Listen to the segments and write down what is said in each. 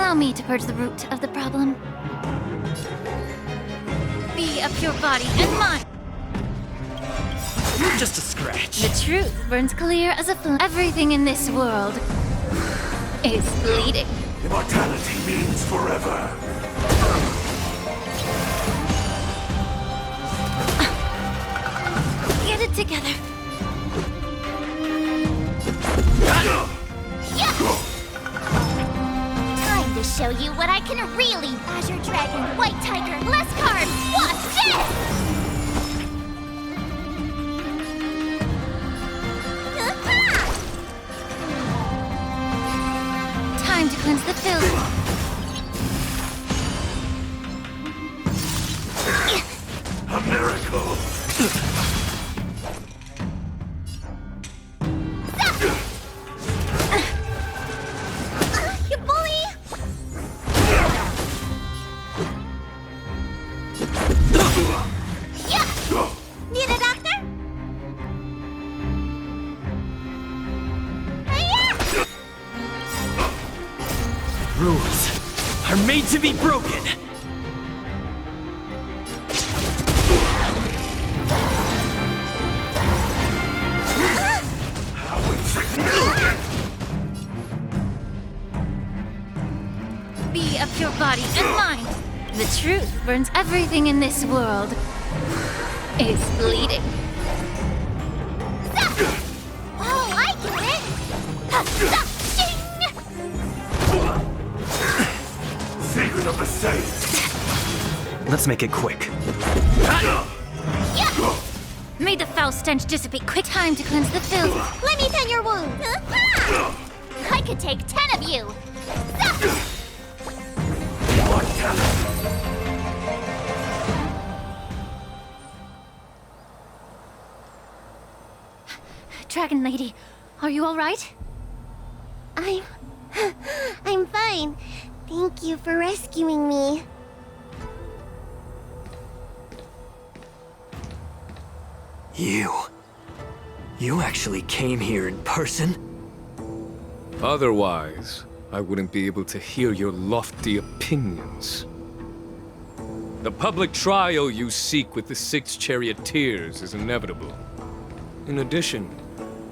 Allow me to purge the root of the problem. Be a pure body and mind. You're just a scratch. The truth burns clear as a flame. Everything in this world is bleeding. Immortality means forever. Get it together. Time to show you what I can really. Azure Dragon, White Tiger, less carbs. Watch this! Time to cleanse the filth. A miracle. You bully! Yeah! Need a doctor? Hiya! Rules are made to be broken. How insignificant! Be a pure body and mind. The truth burns. Everything in this world is bleeding. Oh, I get it! Secret of the saints. Let's make it quick. May the foul stench dissipate. Quick time to cleanse the filth. Let me tend your wound. I could take 10 of you. Dragon Lady, are you all right? I'm fine. Thank you for rescuing me. You actually came here in person? Otherwise, I wouldn't be able to hear your lofty opinions. The public trial you seek with the 6 charioteers is inevitable. In addition,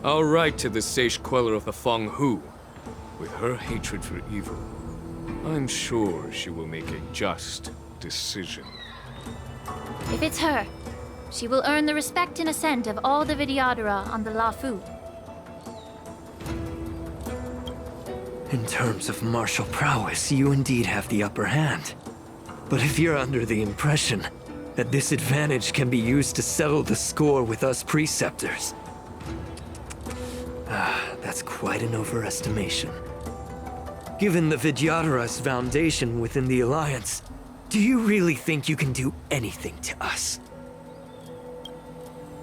I'll write to the sage queller of the Feng Hu. With her hatred for evil, I'm sure she will make a just decision. If it's her, she will earn the respect and assent of all the Vidyadhara on the Lafu. In terms of martial prowess, you indeed have the upper hand. But if you're under the impression that this advantage can be used to settle the score with us preceptors, that's quite an overestimation. Given the Vidyadhara's foundation within the Alliance, do you really think you can do anything to us?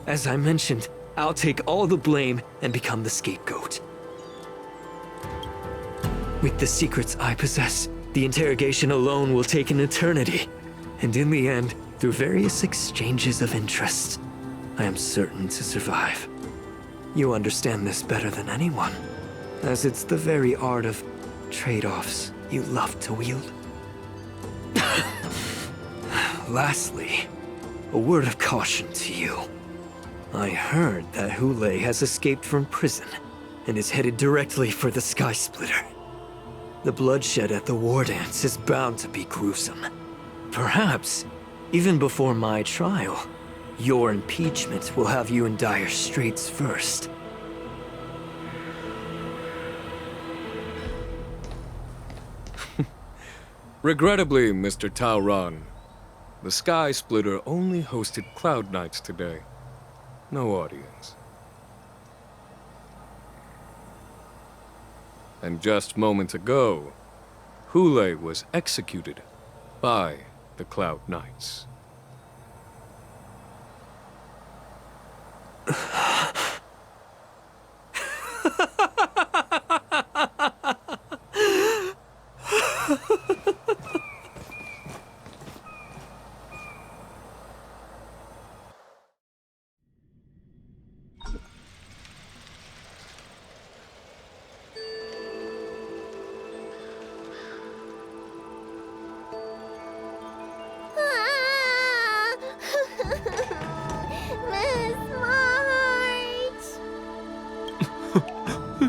As I mentioned, I'll take all the blame and become the scapegoat. With the secrets I possess, the interrogation alone will take an eternity. And in the end, through various exchanges of interest, I am certain to survive. You understand this better than anyone, as it's the very art of trade-offs you love to wield. Lastly, a word of caution to you. I heard that Hule has escaped from prison and is headed directly for the Sky Splitter. The bloodshed at the war dance is bound to be gruesome. Perhaps, even before my trial, your impeachment will have you in dire straits first. Regrettably, Mr. Taoran, the Sky Splitter only hosted Cloud Knights today. No audience. And just moments ago, Hule was executed by the Cloud Knights.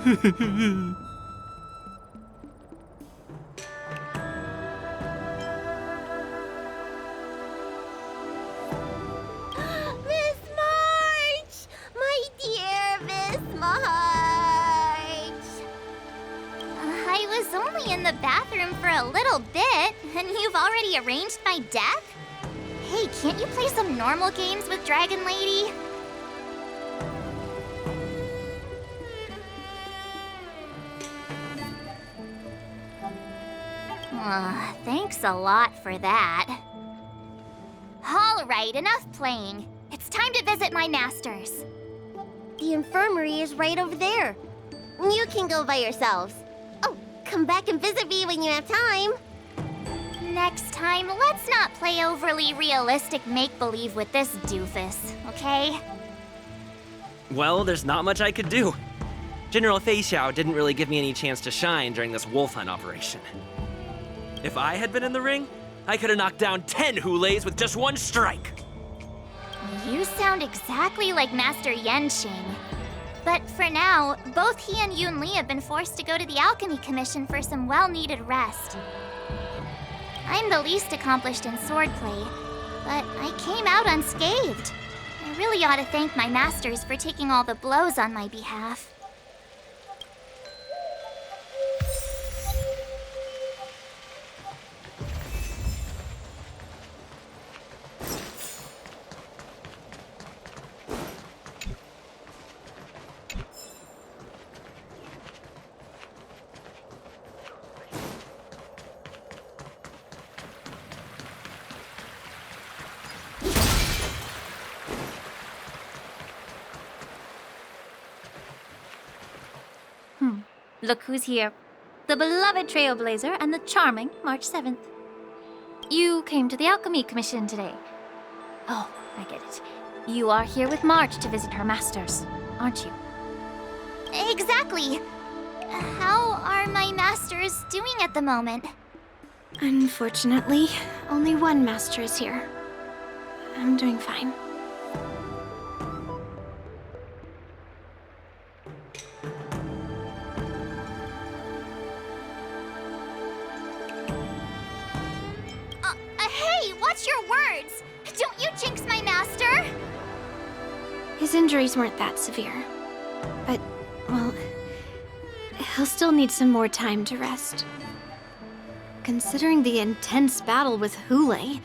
Miss March! My dear Miss March! I was only in the bathroom for a little bit, and you've already arranged my death? Hey, can't you play some normal games with Dragon Lady? Thanks a lot for that. All right, enough playing. It's time to visit my masters. The infirmary is right over there. You can go by yourselves. Oh, come back and visit me when you have time. Next time, let's not play overly realistic make-believe with this doofus, okay? Well, there's not much I could do. General Fei Xiao didn't really give me any chance to shine during this wolf hunt operation. If I had been in the ring, I could have knocked down 10 Hulays with just one strike. You sound exactly like Master Yenqing. But for now, both he and Yun Li have been forced to go to the Alchemy Commission for some well-needed rest. I'm the least accomplished in swordplay, but I came out unscathed. I really ought to thank my masters for taking all the blows on my behalf. Look who's here. The beloved Trailblazer and the charming March 7th. You came to the Alchemy Commission today. Oh, I get it. You are here with March to visit her masters, aren't you? Exactly. How are my masters doing at the moment? Unfortunately, only one master is here. I'm doing fine. Hey, watch your words! Don't you jinx my master! His injuries weren't that severe. But, well, he'll still need some more time to rest. Considering the intense battle with Hulei,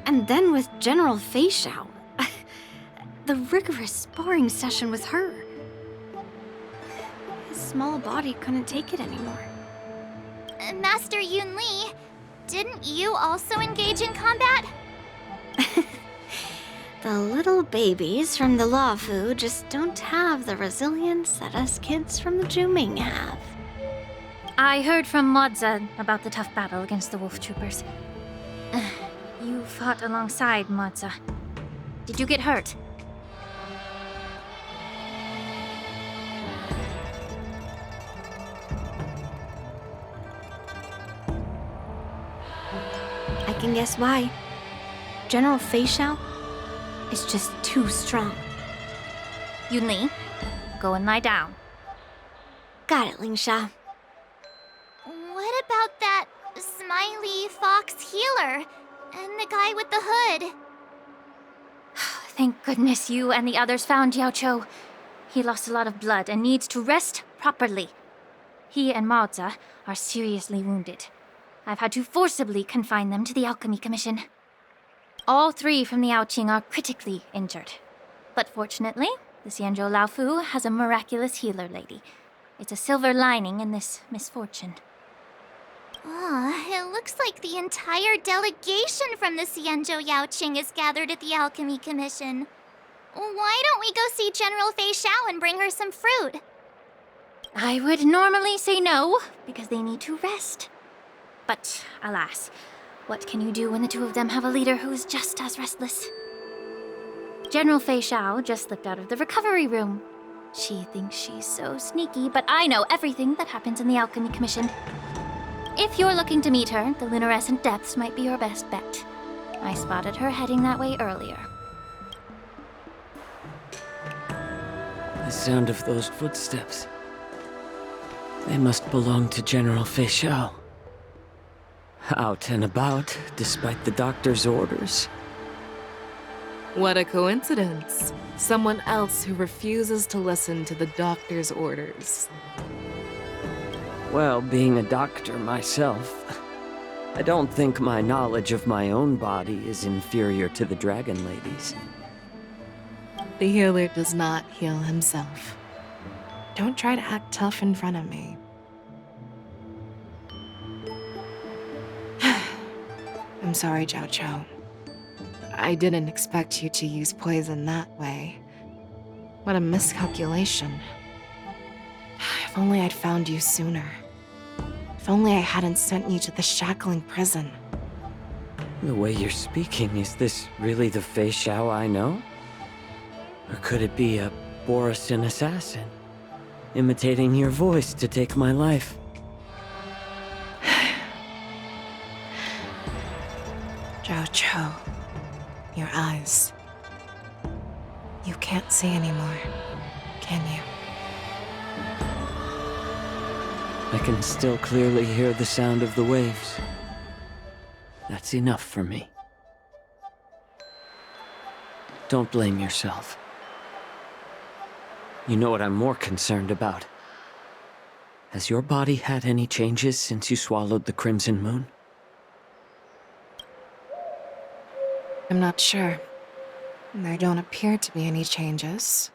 and then with General Fei Xiao, the rigorous sparring session with her. His small body couldn't take it anymore. Master Yun Li, didn't you also engage in combat? The little babies from the Luofu just don't have the resilience that us kids from the Zhuming have. I heard from Modza about the tough battle against the wolf troopers. You fought alongside Modza. Did you get hurt? I can guess why. General Fei Xiao is just too strong. Yun Li, go and lie down. Got it, Ling Sha. What about that smiley fox healer and the guy with the hood? Thank goodness you and the others found Yao Cho. He lost a lot of blood and needs to rest properly. He and Maoza are seriously wounded. I've had to forcibly confine them to the Alchemy Commission. All three from the Yaoqing are critically injured. But fortunately, the Xianzhou Laofu has a miraculous healer lady. It's a silver lining in this misfortune. It looks like the entire delegation from the Xianzhou Yaoqing is gathered at the Alchemy Commission. Why don't we go see General Fei Xiao and bring her some fruit? I would normally say no, because they need to rest. But alas, what can you do when the two of them have a leader who's just as restless? General Fei Xiao just slipped out of the recovery room. She thinks she's so sneaky, but I know everything that happens in the Alchemy Commission. If you're looking to meet her, the luminescent depths might be your best bet. I spotted her heading that way earlier. The sound of those footsteps. They must belong to General Fei Xiao. Out and about, despite the doctor's orders. What a coincidence. Someone else who refuses to listen to the doctor's orders. Well, being a doctor myself, I don't think my knowledge of my own body is inferior to the Dragon Lady's. The healer does not heal himself. Don't try to act tough in front of me. I'm sorry, Zhao Chou. I didn't expect you to use poison that way. What a miscalculation. If only I'd found you sooner. If only I hadn't sent you to the shackling prison. The way you're speaking, is this really the Fei Xiao I know? Or could it be a Borisin assassin, imitating your voice to take my life? Zhao Chou, your eyes. You can't see anymore, can you? I can still clearly hear the sound of the waves. That's enough for me. Don't blame yourself. You know what I'm more concerned about? Has your body had any changes since you swallowed the Crimson Moon? I'm not sure. There don't appear to be any changes.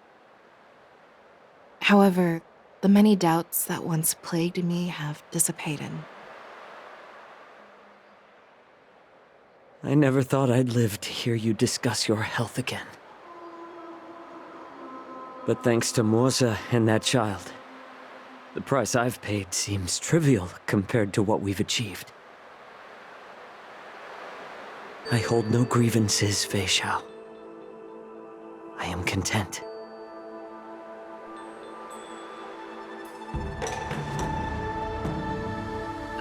However, the many doubts that once plagued me have dissipated. I never thought I'd live to hear you discuss your health again. But thanks to Moza and that child, the price I've paid seems trivial compared to what we've achieved. I hold no grievances, Fei Xiao. I am content.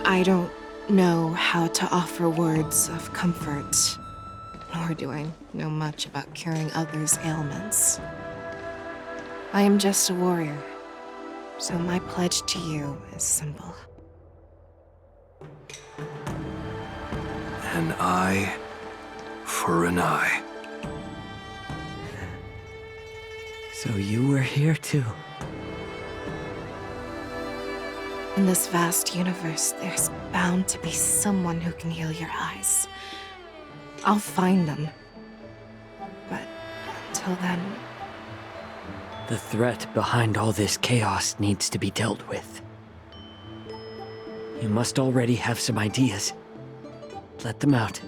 I don't know how to offer words of comfort, nor do I know much about curing others' ailments. I am just a warrior, so my pledge to you is simple. An eye for an eye. So you were here too. In this vast universe, there's bound to be someone who can heal your eyes. I'll find them. But until then, The threat behind all this chaos needs to be dealt with. You must already have some ideas. Let them out.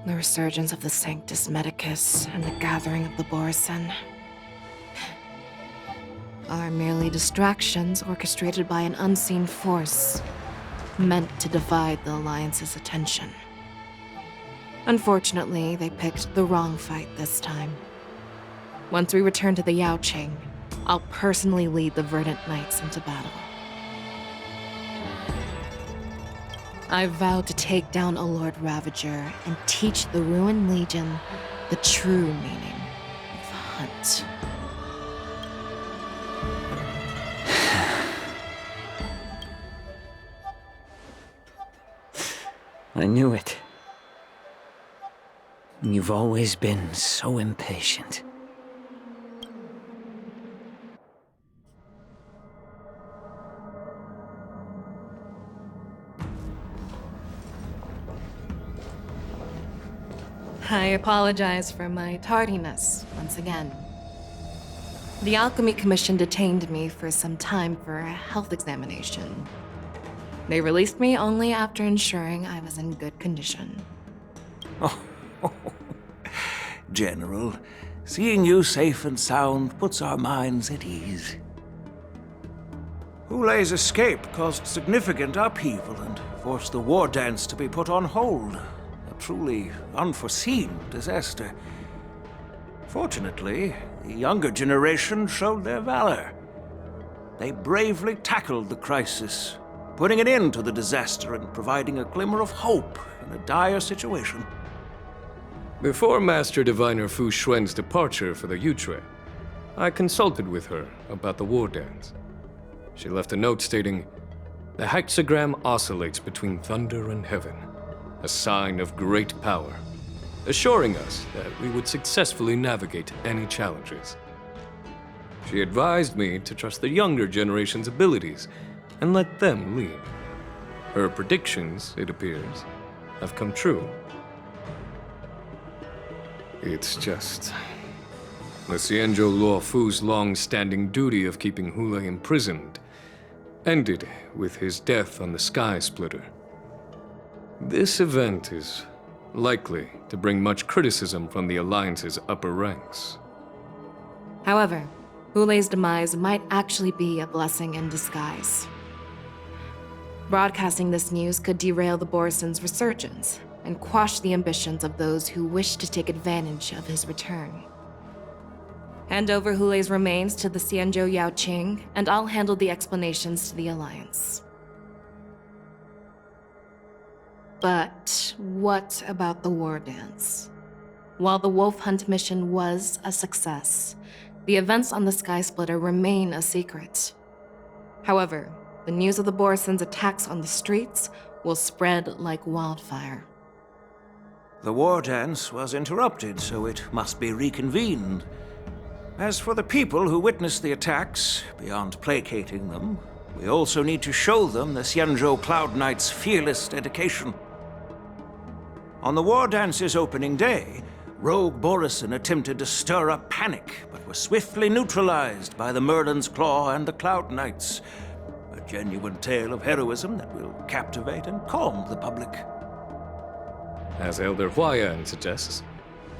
the resurgence of the Sanctus Medicus and the gathering of the Borisin are merely distractions orchestrated by an unseen force, meant to divide the Alliance's attention. Unfortunately, they picked the wrong fight this time. Once we return to the Yaoqing, I'll personally lead the Verdant Knights into battle. I vowed to take down a Lord Ravager and teach the Ruined Legion the true meaning of the hunt. I knew it. You've always been so impatient. I apologize for my tardiness once again. The Alchemy Commission detained me for some time for a health examination. They released me only after ensuring I was in good condition. General, seeing you safe and sound puts our minds at ease. Hulei's escape caused significant upheaval and forced the war dance to be put on hold. A truly unforeseen disaster. Fortunately, the younger generation showed their valor. They bravely tackled the crisis, putting an end to the disaster and providing a glimmer of hope in a dire situation. Before Master Diviner Fu Xuan's departure for the Yutre, I consulted with her about the war dance. She left a note stating, "The hexagram oscillates between thunder and heaven, a sign of great power," assuring us that we would successfully navigate any challenges. She advised me to trust the younger generation's abilities and let them lead. Her predictions, it appears, have come true. It's just... the Xianzhou Luofu's long-standing duty of keeping Hule imprisoned ended with his death on the Sky Splitter. This event is likely to bring much criticism from the Alliance's upper ranks. However, Hule's demise might actually be a blessing in disguise. Broadcasting this news could derail the Borison's resurgence and quash the ambitions of those who wish to take advantage of his return. Hand over Hule's remains to the Xianzhou Yaoqing, and I'll handle the explanations to the Alliance. But what about the war dance? While the Wolf Hunt mission was a success, the events on the Sky Splitter remain a secret. However, the news of the Borison's attacks on the streets will spread like wildfire. The war dance was interrupted, so it must be reconvened. As for the people who witnessed the attacks, beyond placating them, we also need to show them the Xianzhou Cloud Knight's fearless dedication. On the war dance's opening day, rogue Borison attempted to stir up panic, but was swiftly neutralized by the Merlin's Claw and the Cloud Knights. A genuine tale of heroism that will captivate and calm the public. As Elder Huayan suggests,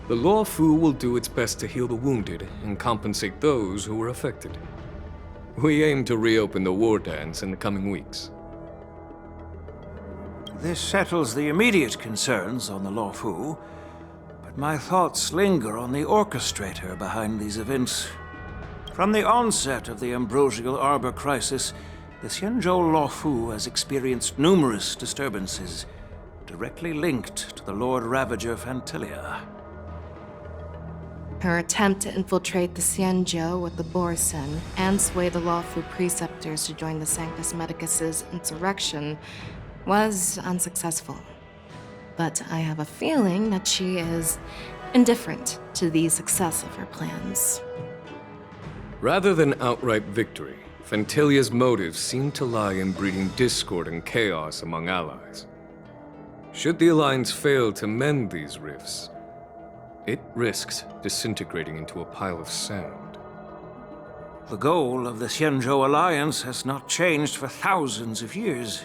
the Luofu will do its best to heal the wounded and compensate those who were affected. We aim to reopen the war dance in the coming weeks. This settles the immediate concerns on the Luofu, but my thoughts linger on the orchestrator behind these events. From the onset of the Ambrosial Arbor crisis, the Xianzhou Luofu has experienced numerous disturbances, directly linked to the Lord Ravager Fantilia. Her attempt to infiltrate the Xianzhou with the Borison and sway the Luofu preceptors to join the Sanctus Medicus's insurrection was unsuccessful. But I have a feeling that she is indifferent to the success of her plans. Rather than outright victory, Fantilia's motives seem to lie in breeding discord and chaos among allies. Should the Alliance fail to mend these rifts, it risks disintegrating into a pile of sand. The goal of the Xianzhou Alliance has not changed for thousands of years.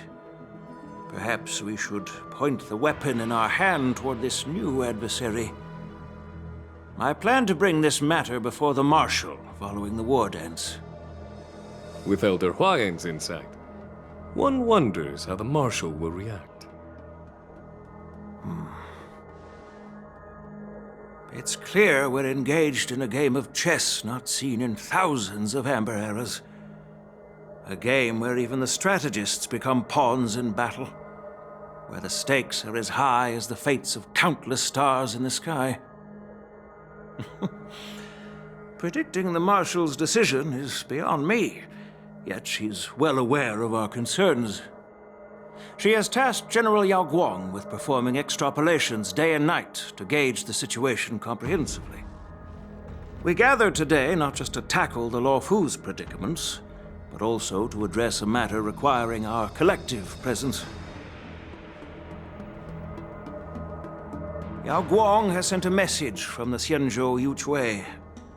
Perhaps we should point the weapon in our hand toward this new adversary. I plan to bring this matter before the Marshal following the war dance. With Elder Huayan's insight, one wonders how the Marshal will react. It's clear we're engaged in a game of chess not seen in thousands of Amber eras. A game where even the strategists become pawns in battle, where the stakes are as high as the fates of countless stars in the sky. Predicting the Marshal's decision is beyond me, yet she's well aware of our concerns. She has tasked General Yao Guang with performing extrapolations day and night to gauge the situation comprehensively. We gathered today not just to tackle the Luofu's predicaments, but also to address a matter requiring our collective presence. Yao Guang has sent a message from the Xianzhou Yuchui,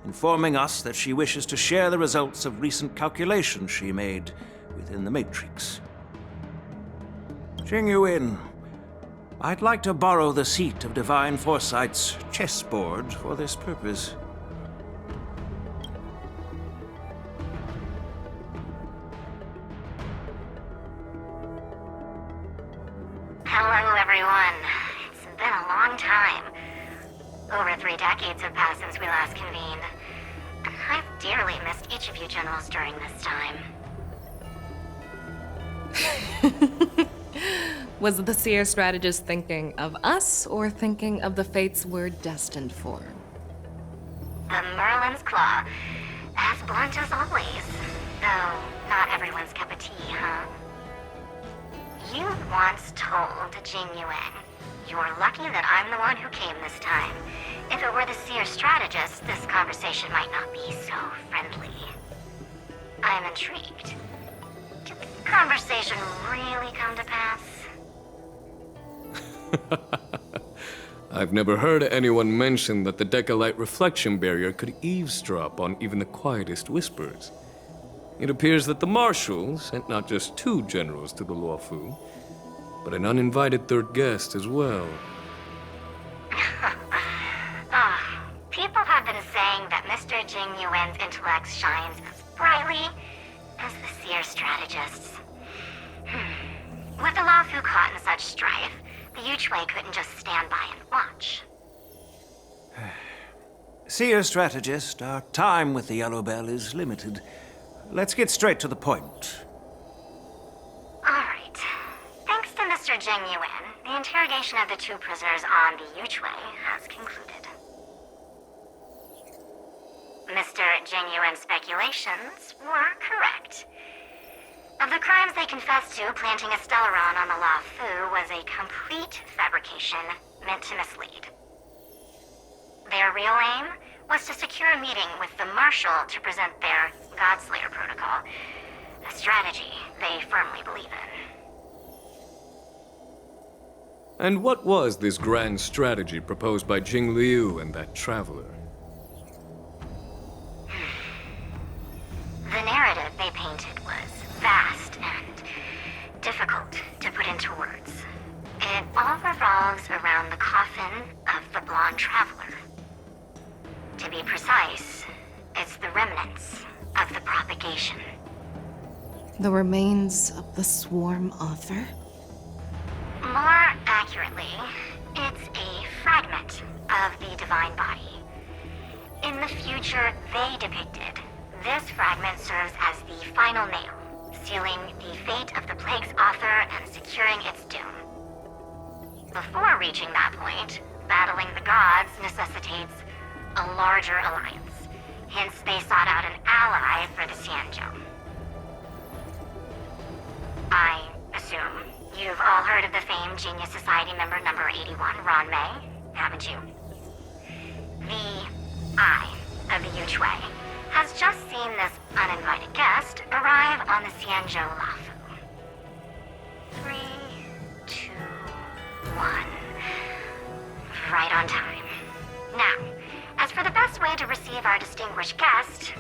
informing us that she wishes to share the results of recent calculations she made within the Matrix. Jing Yuin, I'd like to borrow the seat of Divine Foresight's chessboard for this purpose. Hello, everyone. It's been a long time. Over 3 decades have passed since we last convened. I've dearly missed each of you generals during this time. Was the seer strategist thinking of us or thinking of the fates we're destined for? The Merlin's Claw. As blunt as always. Though, not everyone's cup of tea, huh? You once told Jing Yuan, "You're lucky that I'm the one who came this time. If it were the seer strategist, this conversation might not be so friendly." I'm intrigued. Did the conversation really come to pass? I've never heard anyone mention that the Decalite reflection barrier could eavesdrop on even the quietest whispers. It appears that the Marshal sent not just 2 generals to the Luofu, but an uninvited 3rd guest as well. People have been saying that Mr. Jing Yuan's intellect shines as brightly as the seer strategist's. With the Luofu caught in such strife, the Yuchwei couldn't just stand by and watch. Seer strategist, our time with the Yellow Bell is limited. Let's get straight to the point. Alright. Thanks to Mr. Jing Yuan, the interrogation of the 2 prisoners on the Yuchwei has concluded. Mr. Jing Yuan's speculations were correct. Of the crimes they confessed to, planting a Stellaron on the Luofu was a complete fabrication meant to mislead. Their real aim was to secure a meeting with the Marshal to present their Godslayer protocol, a strategy they firmly believe in. And what was this grand strategy proposed by Jing Liu and that traveler? The narrative they painted was vast and difficult to put into words. It all revolves around the coffin of the blonde traveler. To be precise, it's the remnants of the propagation. The remains of the swarm author? More accurately, it's a fragment of the divine body. In the future they depicted, this fragment serves as the final nail, sealing the fate of the plague's author and securing its doom. Before reaching that point, battling the gods necessitates a larger alliance. Hence, they sought out an ally for the Xianzhou. I assume you've all heard of the famed Genius Society member number 81, Ron Mei, haven't you? The Eye of the Yuchwei has just seen this uninvited guest arrive on the Xianzhou Luofu. 3, 2, 1. Right on time. Now, as for the best way to receive our distinguished guest,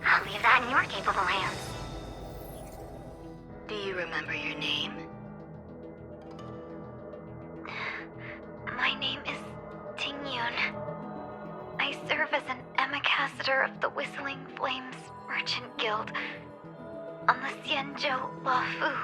I'll leave that in your capable hands. Do you remember your name? My name is Ting Yun. I serve as an ambassador of the Whistling Flames Merchant Guild on the Xianzhou Luofu.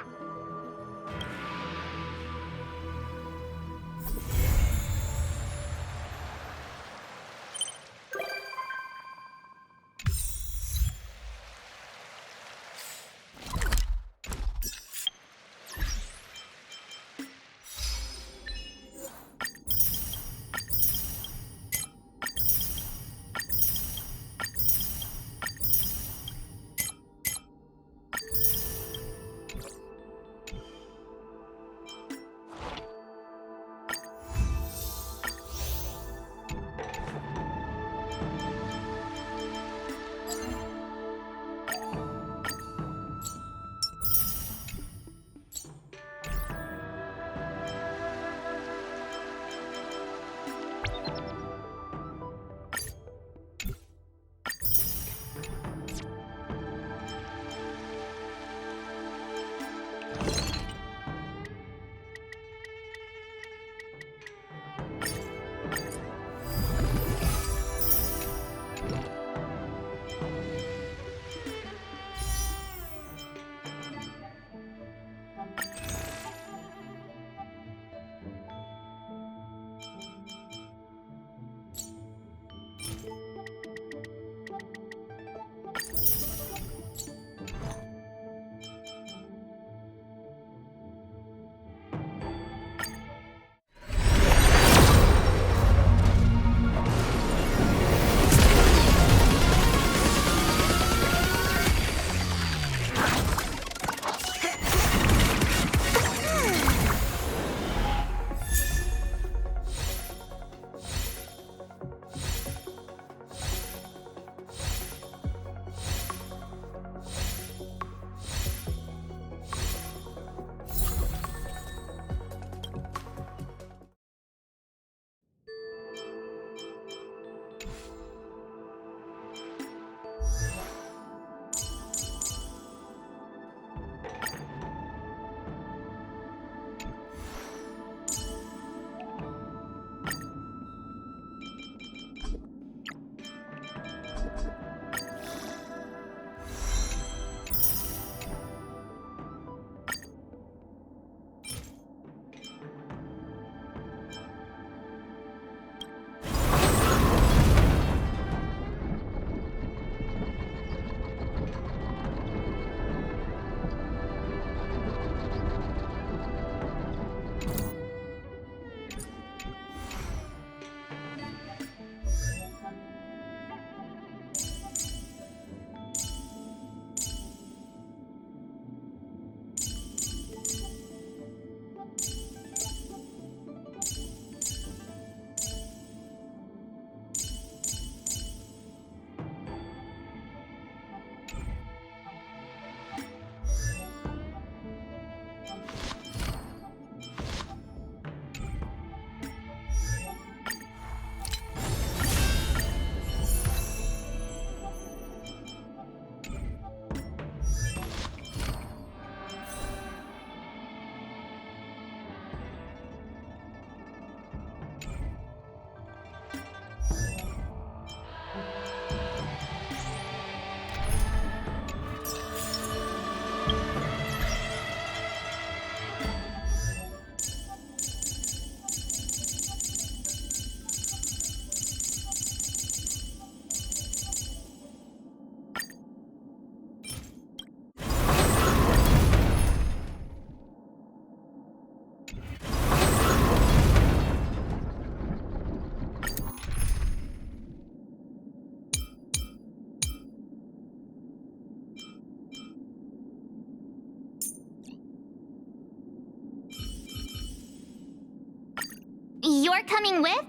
You're coming with?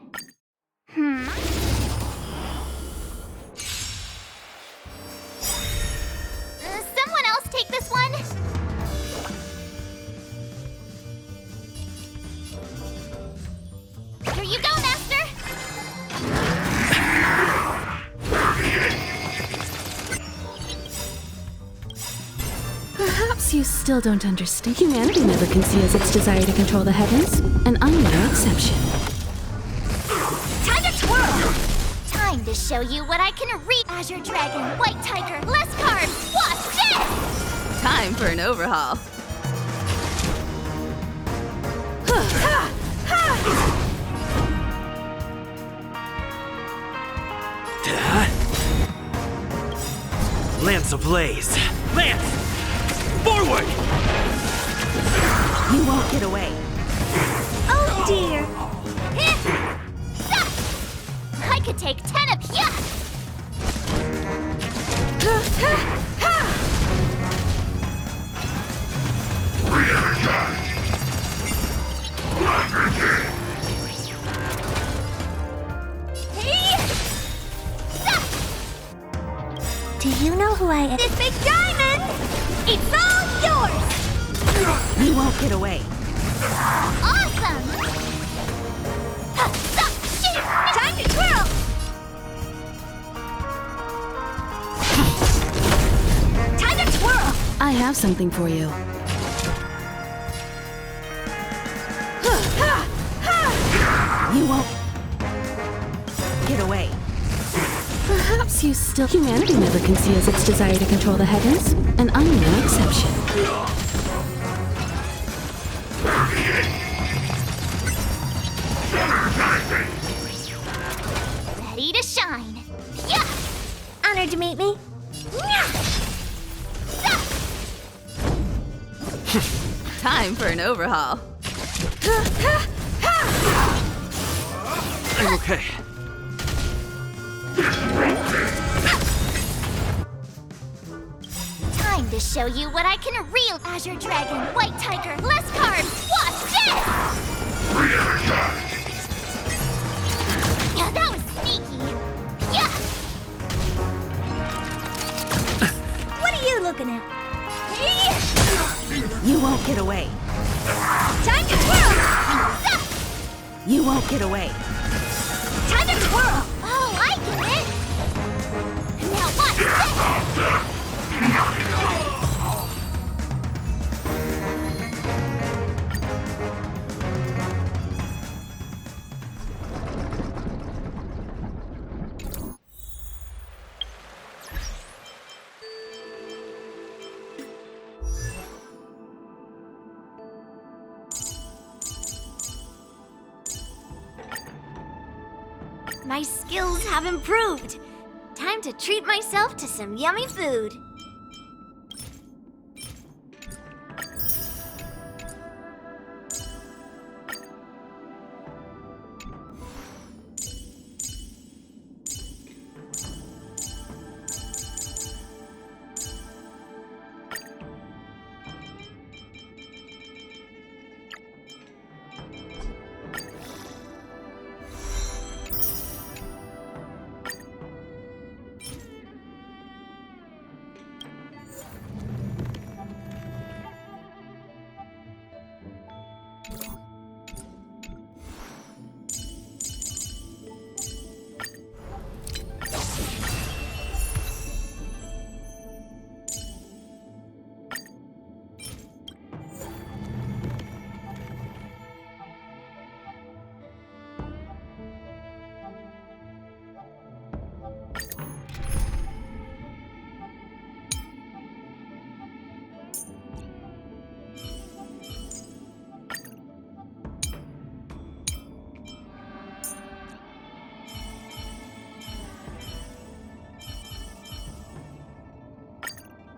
Someone else take this one? Here you go, Master! Perhaps you still don't understand. Humanity never conceals its desire to control the heavens, and I'm no exception. Time to twirl! Time to show you what I can read. Azure Dragon, White Tiger, less carbs, watch this! Time for an overhaul. Lance ablaze! Lance! Forward! You won't get away. Oh dear! I could take 10 of ya! Do you know who I am? This big diamond! It's all yours! You won't get away. Awesome! Time to twirl! Time to twirl! I have something for you. You won't get away. Perhaps you still... Humanity never conceals its desire to control the heavens, and I'm no exception. Ready to shine. Yeah! Honored to meet me. Time for an overhaul. I'm okay. Time to show you what I can reel. Azure Dragon, White Tiger, less carbs, watch this! Yeah, that was sneaky. Yeah! What are you looking at? You won't get away. Time to twirl! You won't get away. Time to twirl! Oh, I get it! Now watch this! My skills have improved. Time to treat myself to some yummy food.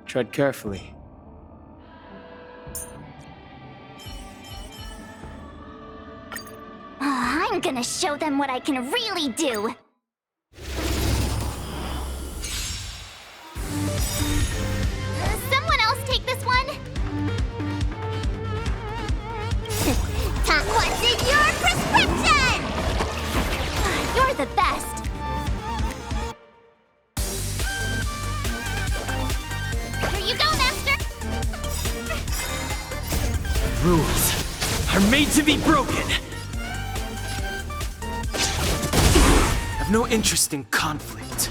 Tread carefully. I'm gonna show them what I can really do! Someone else take this one? What's in your prescription? the best. Here you go, Master! Rules are made to be broken. I've no interest in conflict.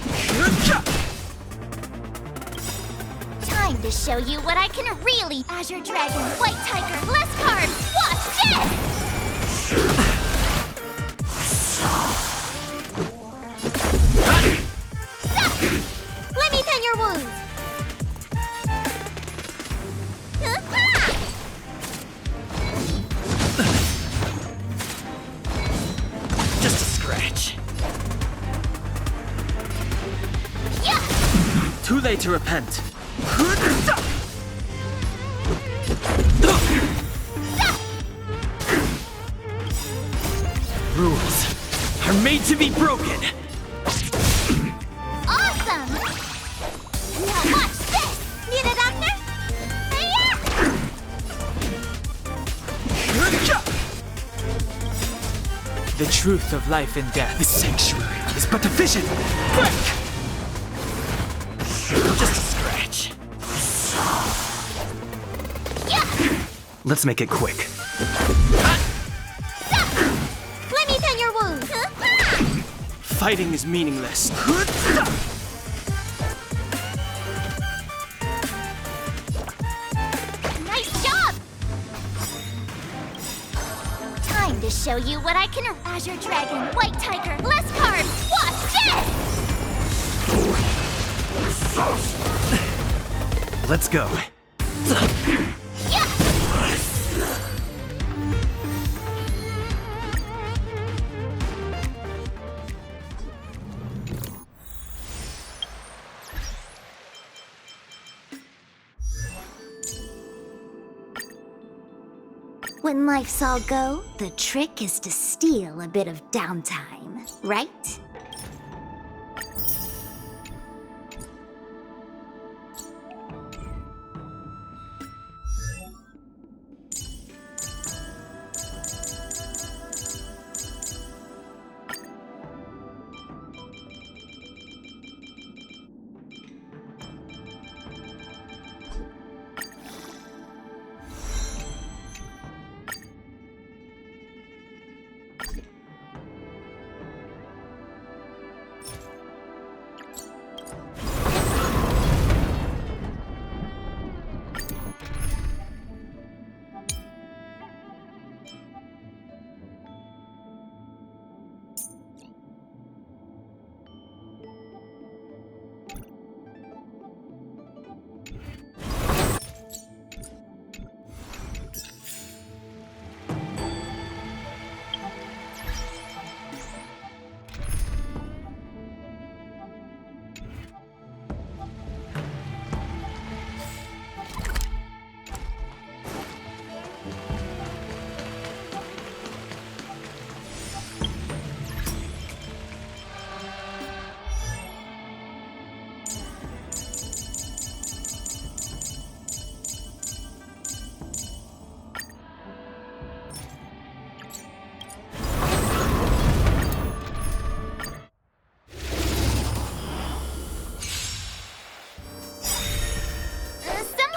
Time to show you what I can really. Azure Dragon, White Tiger, less cards. Watch this! Let me tend your wounds. Just a scratch. Yeah! Too late to repent. Rules are made to be broken. Awesome! Now watch this! Need a doctor? Hey-ya! The truth of life and death. This sanctuary is but a vision. Break! Just a scratch. Yeah! Let's make it quick. Let me tend your wounds. Fighting is meaningless. Nice job! Time to show you what I can. Azure Dragon, White Tiger, less cards. Watch this! Let's go. Yeah! When life's all go, the trick is to steal a bit of downtime, right?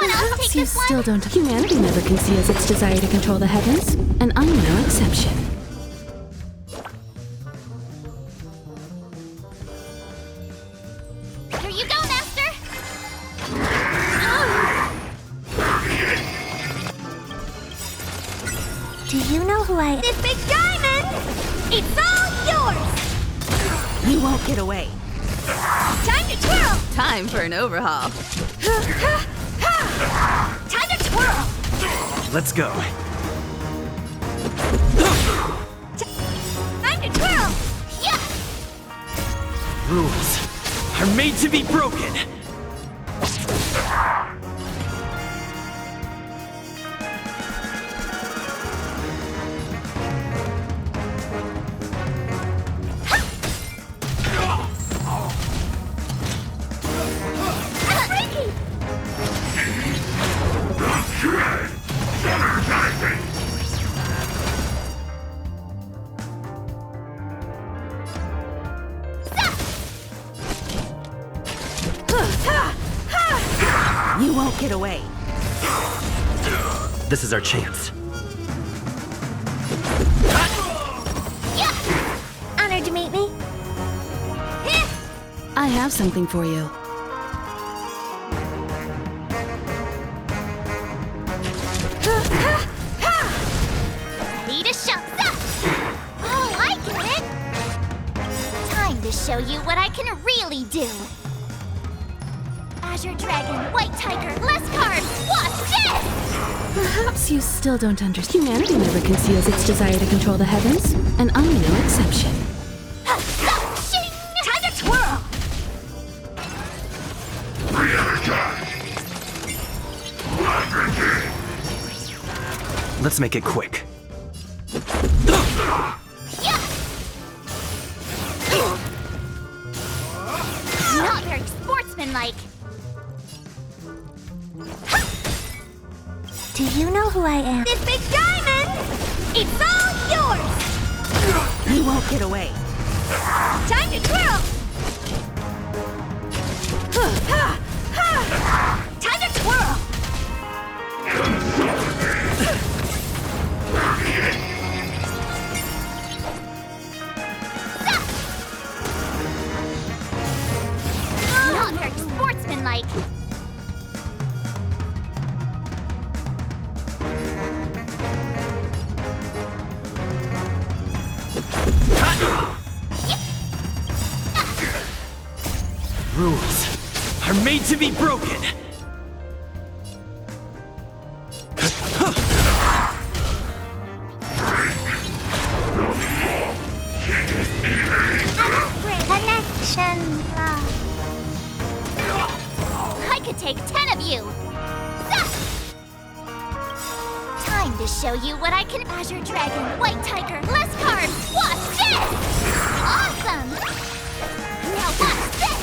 Perhaps you still don't. Humanity never conceals its desire to control the heavens, and I'm no exception. Here you go, Master! Do you know who I am? This big diamond! It's all yours! You won't get away. Time to twirl! Time for an overhaul. Time to twirl! Let's go. Time to twirl! Yeah! Rules are made to be broken. You won't get away. This is our chance. Honored to meet me. I have something for you. Ready to show. Oh, I get it. Time to show you what I can really do. Azure Dragon, White Tiger, less cards. Watch this! Perhaps you still don't understand. Humanity never conceals its desire to control the heavens, and I'm no exception. Shing! Time to twirl! Let's make it quick. Not very sportsmanlike. Do you know who I am? This big diamond! It's all yours! You won't get away. Time to twirl! Time to twirl! Not very sportsmanlike. Rules are made to be broken. Connection. I could take 10 of you. Time to show you what I can. Azure Dragon, White Tiger, less cards. Watch this! Awesome! Now watch this!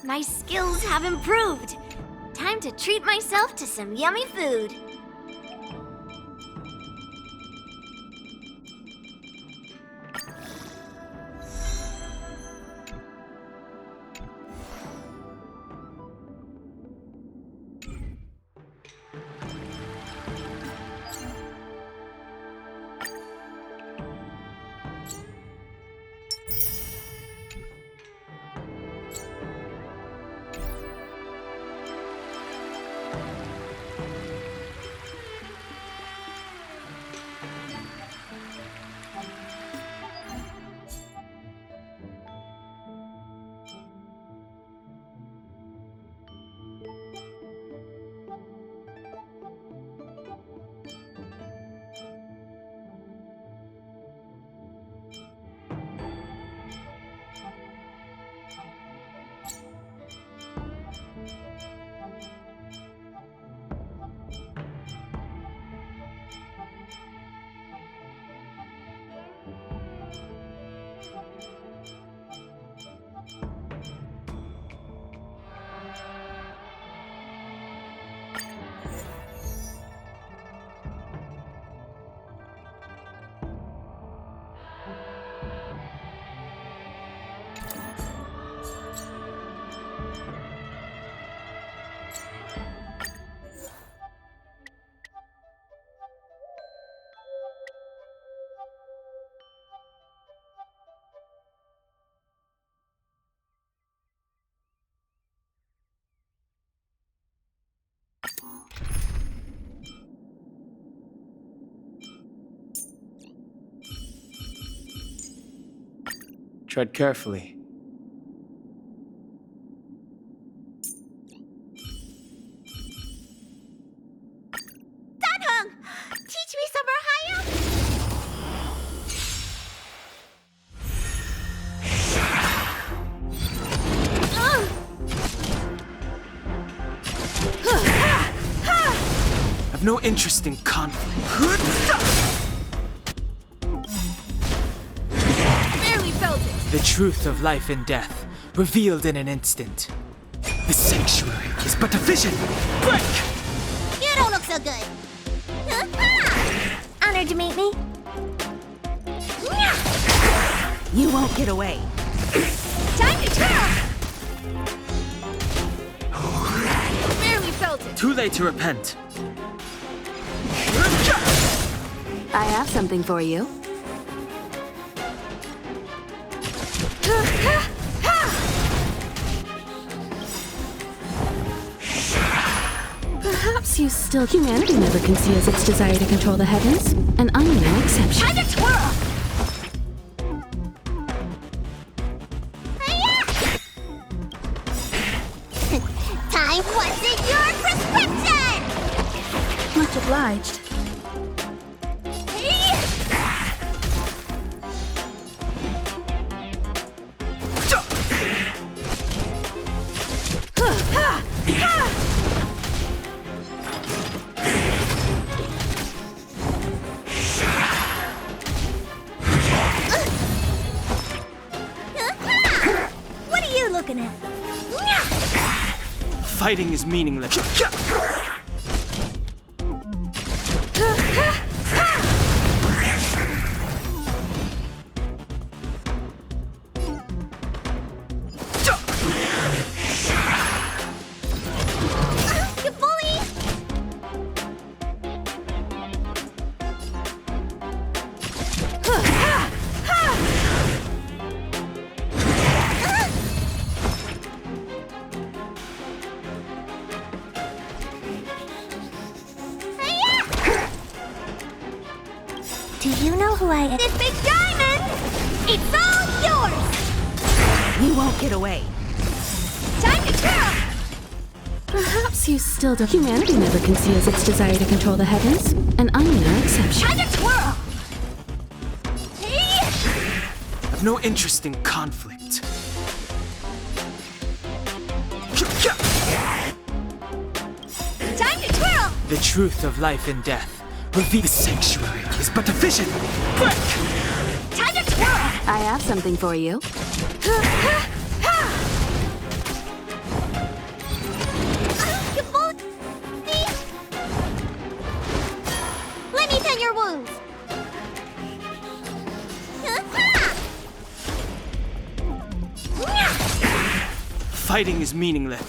My skills have improved. Time to treat myself to some yummy food. Tread carefully. Danheng! Teach me some Ohio? I've no interest in conflict. The truth of life and death, revealed in an instant. The sanctuary is but a vision. Break! You don't look so good. Honored to meet me. You won't get away. Time to twirl! Barely felt it. Too late to repent. I have something for you. Perhaps you still... Humanity never conceals its desire to control the heavens, and I'm no exception. Time to twirl! Time, what's in your prescription? Much obliged. What are you looking at? Fighting is meaningless. You bully! Do you know who I am? This big diamond! It's all yours! You won't get away. Time to twirl! Perhaps you still don't... Humanity never conceals its desire to control the heavens, and I'm no exception. Time to twirl! I've no interest in conflict. Time to twirl! The truth of life and death. Reveal the sanctuary is but a vision. Break! Time to twirl! I have something for you. You bully! Let me tend your wounds. Fighting is meaningless.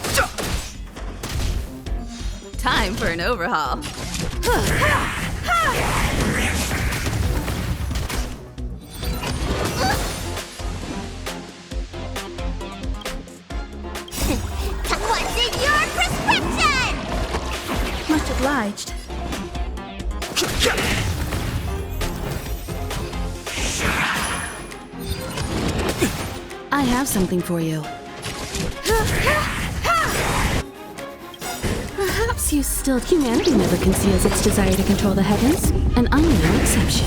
Time for an overhaul. What's in your prescription? Much obliged. I have something for you. Perhaps you still... Humanity never conceals its desire to control the heavens, and I'm no exception.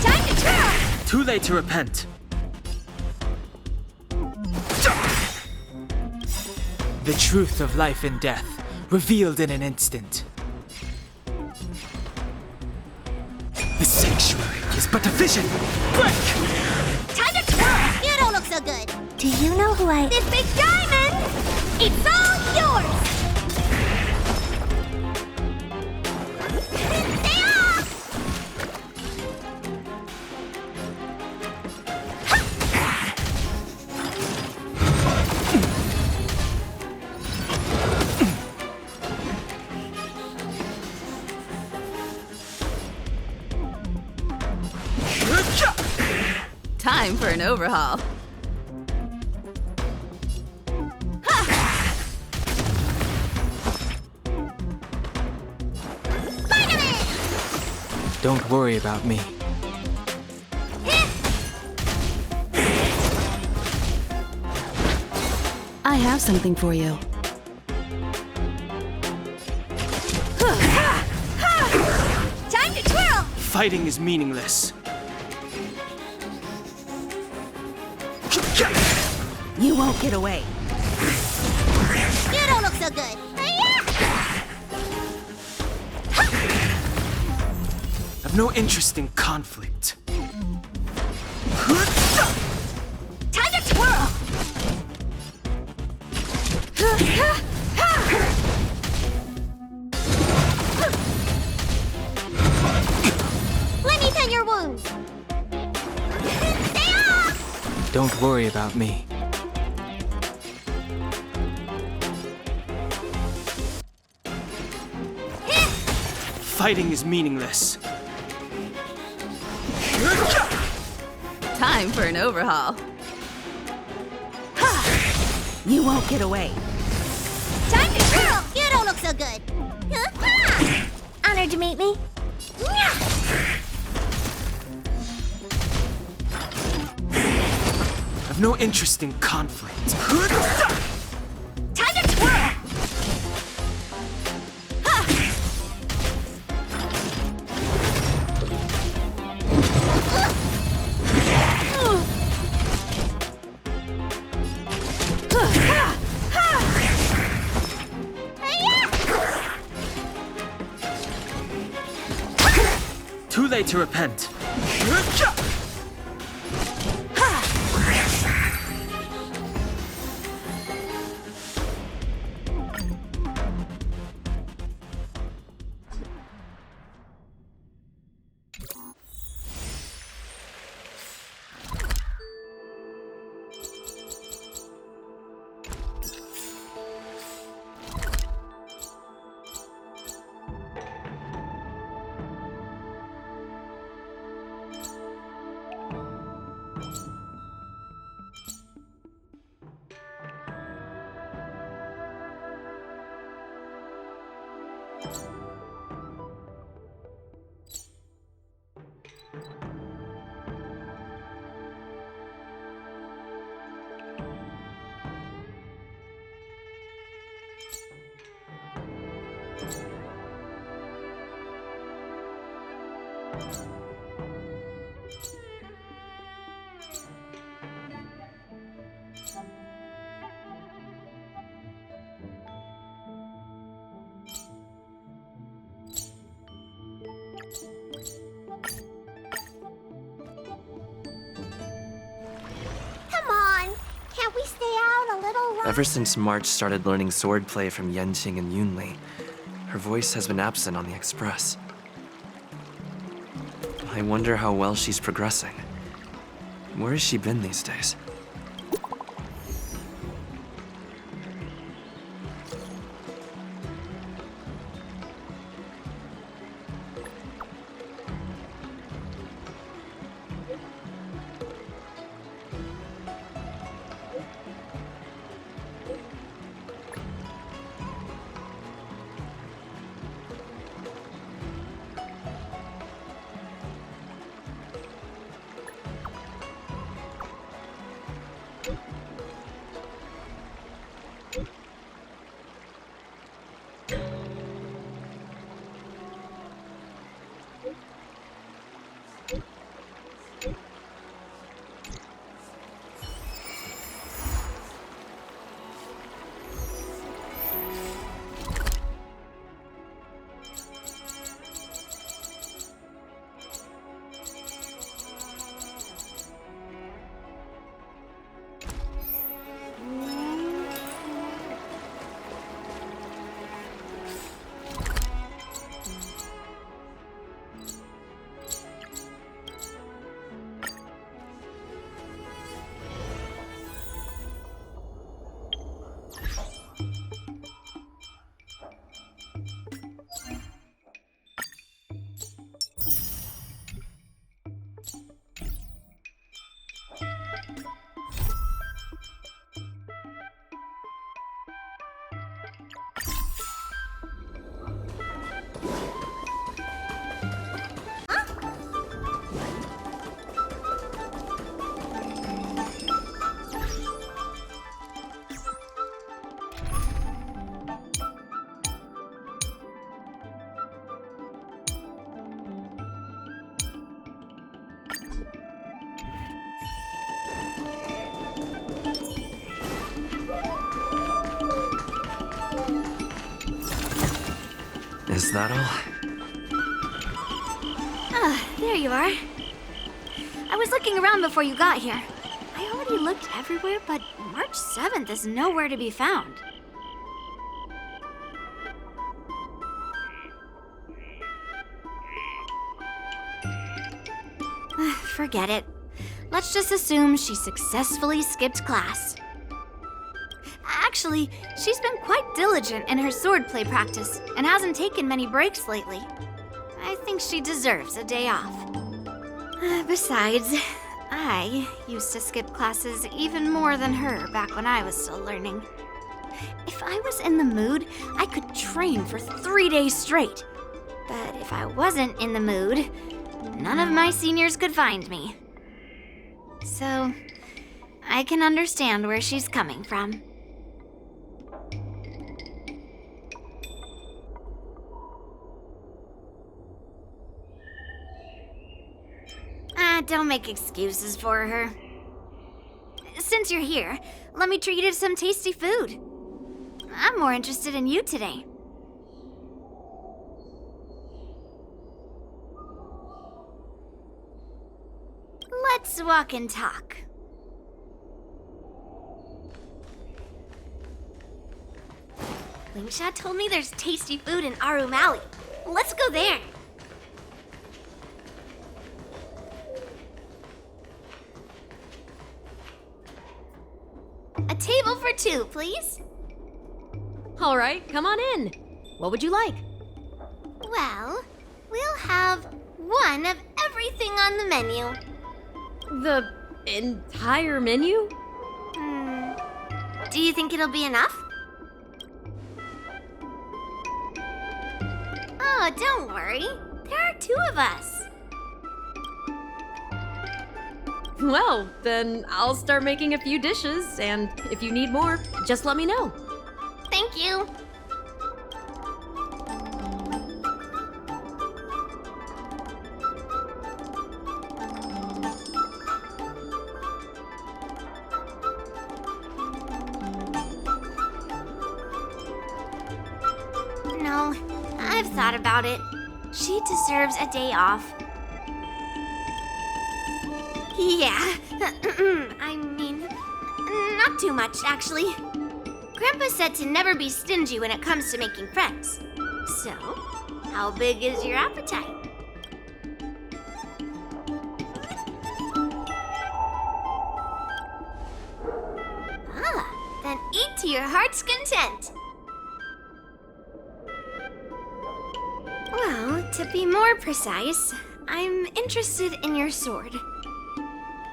Time to twirl! Too late to repent. The truth of life and death, revealed in an instant. The sanctuary is but a vision. Break! Time to twirl! You don't look so good. Do you know who I... This big diamond! It's all yours! Stay off! Time for an overhaul. Don't worry about me. I have something for you. Time to twirl! Fighting is meaningless. You won't get away. You don't look so good. I've no interest in conflict. Let me tend your wounds. Stay off! Don't worry about me. Fighting is meaningless. Time for an overhaul. Ha! You won't get away. Time to curl! You don't look so good. Honored to meet me. I've no interest in conflict. Time to twirl! Too late to repent. Come on. Can't we stay out a little longer? Ever since March started learning swordplay from Yenqing and Yunli, her voice has been absent on the Express. I wonder how well she's progressing. Where has she been these days? Is that all? Ah, there you are. I was looking around before you got here. I already looked everywhere, but March 7th is nowhere to be found. Forget it. Let's just assume she successfully skipped class. Actually, she's been quite diligent in her swordplay practice and hasn't taken many breaks lately. I think she deserves a day off. Besides, I used to skip classes even more than her back when I was still learning. If I was in the mood, I could train for 3 days straight. But if I wasn't in the mood, none of my seniors could find me. So, I can understand where she's coming from. Don't make excuses for her. Since you're here, let me treat you to some tasty food. I'm more interested in you today. Let's walk and talk. Lingsha told me there's tasty food in Arum Alley. Let's go there. A table for 2, please. All right, come on in. What would you like? Well, we'll have one of everything on the menu. The entire menu? Do you think it'll be enough? Oh, don't worry. There are 2 of us. Well, then I'll start making a few dishes, and if you need more, just let me know. Thank you. No, I've thought about it. She deserves a day off. Yeah, I mean, not too much, actually. Grandpa said to never be stingy when it comes to making friends. So, how big is your appetite? Then eat to your heart's content. Well, to be more precise, I'm interested in your sword.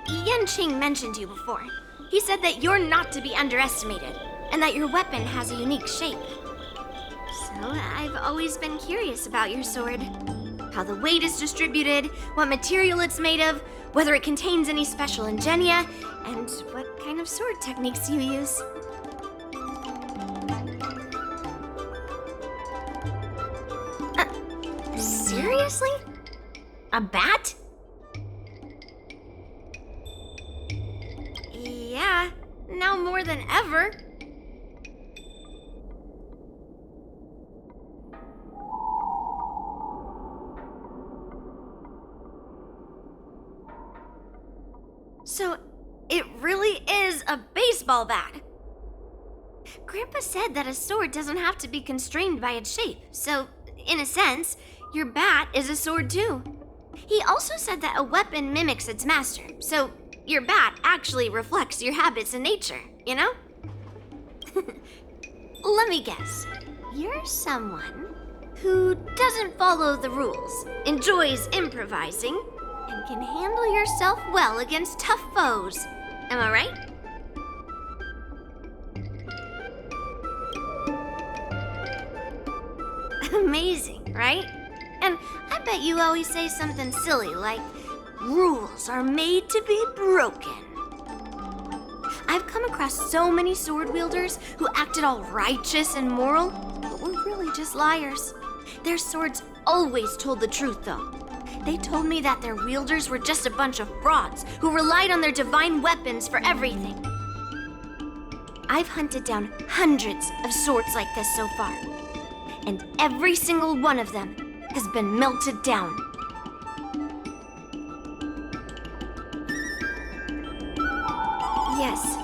Yanqing mentioned you before. He said that you're not to be underestimated, and that your weapon has a unique shape. So I've always been curious about your sword. How the weight is distributed, what material it's made of, whether it contains any special ingenia, and what kind of sword techniques you use. Seriously? A bat? Yeah, now more than ever. So, it really is a baseball bat. Grandpa said that a sword doesn't have to be constrained by its shape, so, in a sense, your bat is a sword too. He also said that a weapon mimics its master, so your bat actually reflects your habits and nature, you know? Let me guess. You're someone who doesn't follow the rules, enjoys improvising, and can handle yourself well against tough foes. Am I right? Amazing, right? And I bet you always say something silly like, rules are made to be broken. I've come across so many sword wielders who acted all righteous and moral, but were really just liars. Their swords always told the truth, though. They told me that their wielders were just a bunch of frauds who relied on their divine weapons for everything. I've hunted down hundreds of swords like this so far, and every single one of them has been melted down. Yes,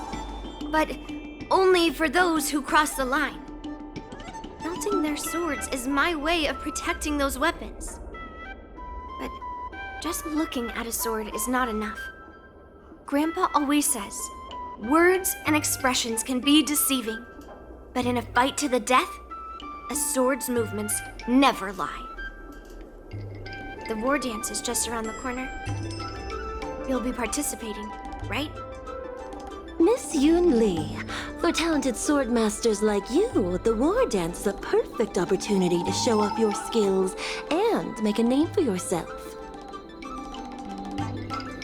but only for those who cross the line. Melting their swords is my way of protecting those weapons. But Just looking at a sword is not enough. Grandpa always says, words and expressions can be deceiving, but in a fight to the death, a sword's movements never lie. The war dance is just around the corner. You'll be participating, right? Miss Yoon Lee, for talented swordmasters like you, the war dance is a perfect opportunity to show off your skills and make a name for yourself.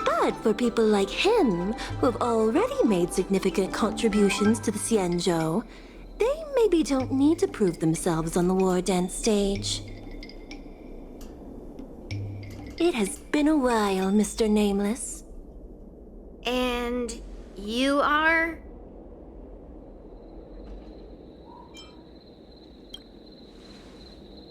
But for people like him, who have already made significant contributions to the Xianzhou, they maybe don't need to prove themselves on the war dance stage. It has been a while, Mr. Nameless. And you are?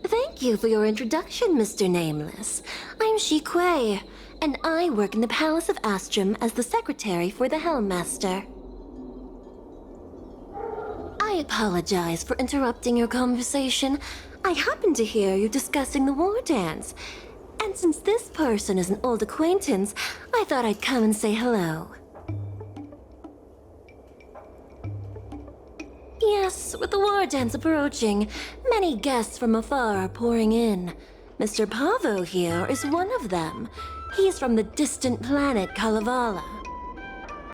Thank you for your introduction, Mr. Nameless. I'm Shi Kuei, and I work in the Palace of Astrum as the secretary for the Helmmaster. I apologize for interrupting your conversation. I happened to hear you discussing the war dance. And since this person is an old acquaintance, I thought I'd come and say hello. Yes, with the war dance approaching, many guests from afar are pouring in. Mr. Pavo here is one of them. He's from the distant planet Kalevala.